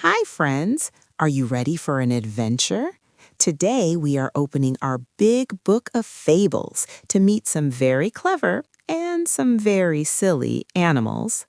Hi, friends. Are you ready for an adventure? Today, we are opening our big book of fables to meet some very clever and some very silly animals.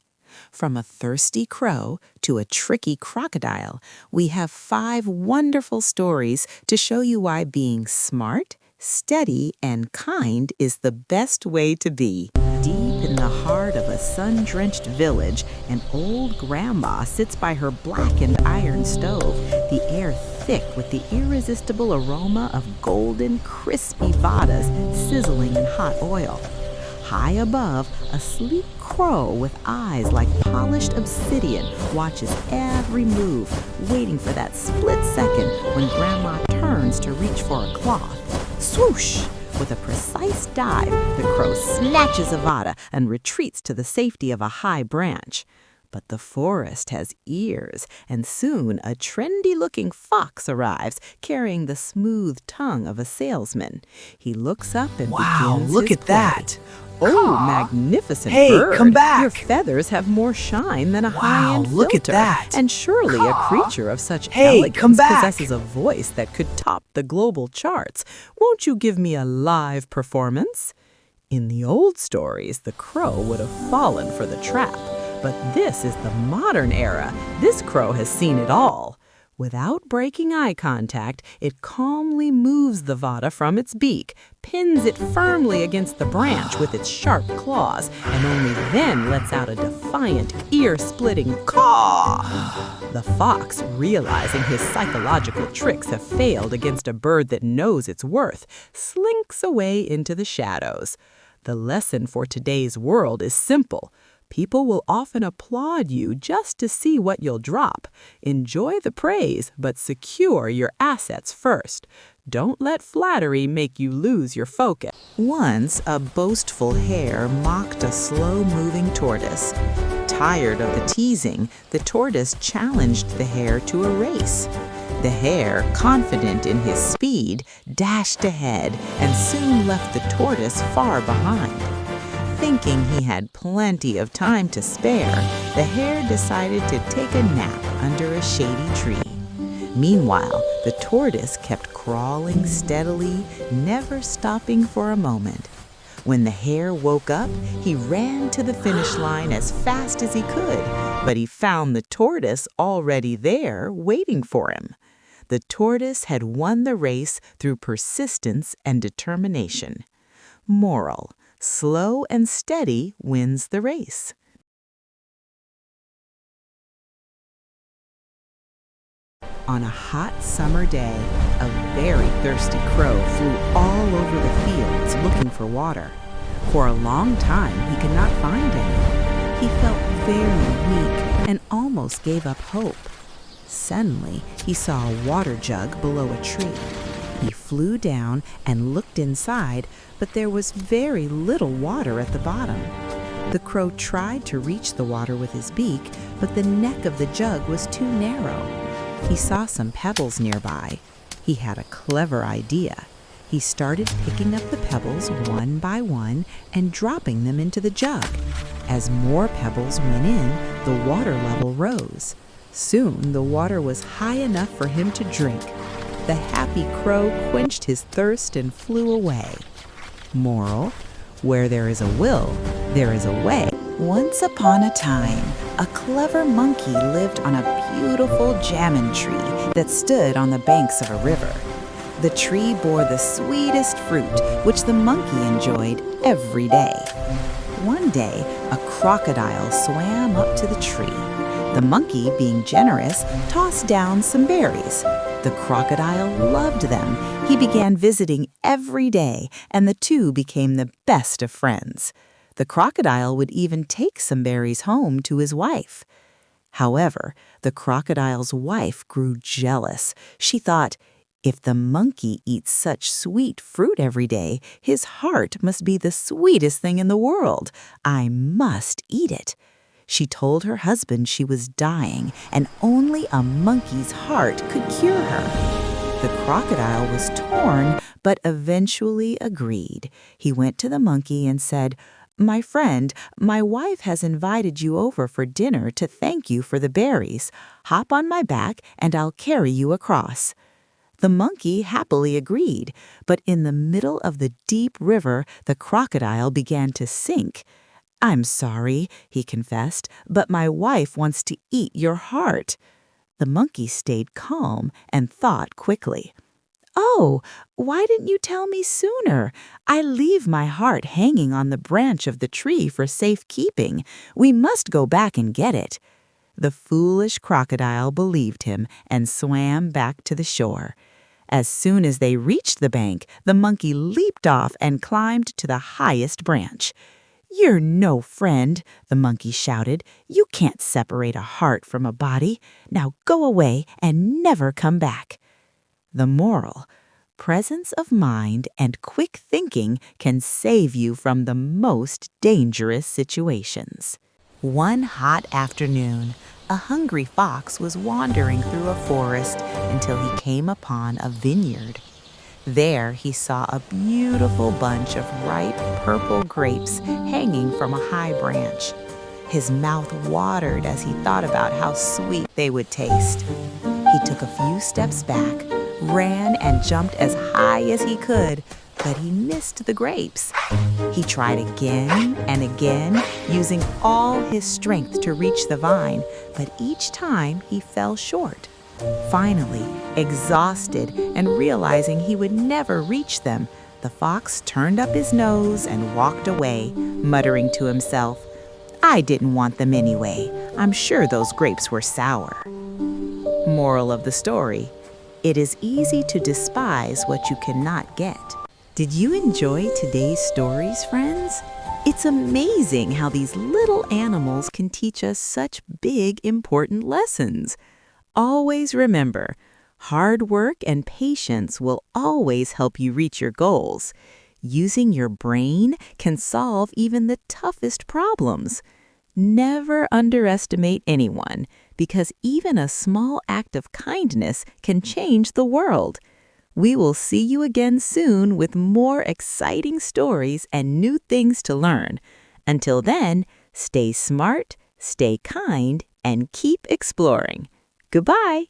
From a thirsty crow to a tricky crocodile, we have 5 wonderful stories to show you why being smart, steady, and kind is the best way to be. Deep in the heart of a sun-drenched village, an old grandma sits by her blackened iron stove, the air thick with the irresistible aroma of golden, crispy vadas sizzling in hot oil. High above, a sleek crow with eyes like polished obsidian watches every move, waiting for that split second when Grandma turns to reach for a cloth. Swoosh! With a precise dive, the crow snatches a vada and retreats to the safety of a high branch. But the forest has ears, and soon a trendy-looking fox arrives, carrying the smooth tongue of a salesman. He looks up and begins Look his at play. that! Oh, magnificent Hey, bird. come back. Your feathers have more shine than a Wow, high-end look at filter. that. And surely a creature of such Hey, elegance come back. possesses a voice that could top the global charts. Won't you give me a live performance? In the old stories, the crow would have fallen for the trap. But this is the modern era. This crow has seen it all. Without breaking eye contact, it calmly moves the vada from its beak, pins it firmly against the branch with its sharp claws, and only then lets out a defiant, ear-splitting caw. The fox, realizing his psychological tricks have failed against a bird that knows its worth, slinks away into the shadows. The lesson for today's world is simple. People will often applaud you just to see what you'll drop. Enjoy the praise, but secure your assets first. Don't let flattery make you lose your focus. Once, a boastful hare mocked a slow-moving tortoise. Tired of the teasing, the tortoise challenged the hare to a race. The hare, confident in his speed, dashed ahead and soon left the tortoise far behind. Thinking he had plenty of time to spare, the hare decided to take a nap under a shady tree. Meanwhile, the tortoise kept crawling steadily, never stopping for a moment. When the hare woke up, he ran to the finish line as fast as he could, but he found the tortoise already there, waiting for him. The tortoise had won the race through persistence and determination. Moral: slow and steady wins the race. On a hot summer day, a very thirsty crow flew all over the fields looking for water. For a long time, he could not find any. He felt very weak and almost gave up hope. Suddenly, he saw a water jug below a tree. He flew down and looked inside, but there was very little water at the bottom. The crow tried to reach the water with his beak, but the neck of the jug was too narrow. He saw some pebbles nearby. He had a clever idea. He started picking up the pebbles one by one and dropping them into the jug. As more pebbles went in, the water level rose. Soon the water was high enough for him to drink. The happy crow quenched his thirst and flew away. Moral: where there is a will, there is a way. Once upon a time, a clever monkey lived on a beautiful jamon tree that stood on the banks of a river. The tree bore the sweetest fruit, which the monkey enjoyed every day. One day, a crocodile swam up to the tree. The monkey, being generous, tossed down some berries. The crocodile loved them. He began visiting every day, and the two became the best of friends. The crocodile would even take some berries home to his wife. However, the crocodile's wife grew jealous. She thought, if the monkey eats such sweet fruit every day, his heart must be the sweetest thing in the world. I must eat it. She told her husband she was dying, and only a monkey's heart could cure her. The crocodile was torn, but eventually agreed. He went to the monkey and said, My friend, my wife has invited you over for dinner to thank you for the berries. Hop on my back and I'll carry you across." The monkey happily agreed, but in the middle of the deep river, the crocodile began to sink. "I'm sorry," he confessed, "but my wife wants to eat your heart." The monkey stayed calm and thought quickly. "Oh, why didn't you tell me sooner? I leave my heart hanging on the branch of the tree for safekeeping. We must go back and get it." The foolish crocodile believed him and swam back to the shore. As soon as they reached the bank, the monkey leaped off and climbed to the highest branch. "You're no friend," the monkey shouted. "You can't separate a heart from a body. Now go away and never come back." The moral: presence of mind and quick thinking can save you from the most dangerous situations. One hot afternoon, a hungry fox was wandering through a forest until he came upon a vineyard. There he saw a beautiful bunch of ripe purple grapes hanging from a high branch. His mouth watered as he thought about how sweet they would taste. He took a few steps back, ran and jumped as high as he could, but he missed the grapes. He tried again and again, using all his strength to reach the vine, but each time he fell short. Finally, exhausted and realizing he would never reach them, the fox turned up his nose and walked away, muttering to himself, "I didn't want them anyway. I'm sure those grapes were sour." Moral of the story: it is easy to despise what you cannot get. Did you enjoy today's stories, friends? It's amazing how these little animals can teach us such big, important lessons. Always remember, hard work and patience will always help you reach your goals. Using your brain can solve even the toughest problems. Never underestimate anyone, because even a small act of kindness can change the world. We will see you again soon with more exciting stories and new things to learn. Until then, stay smart, stay kind, and keep exploring. Goodbye.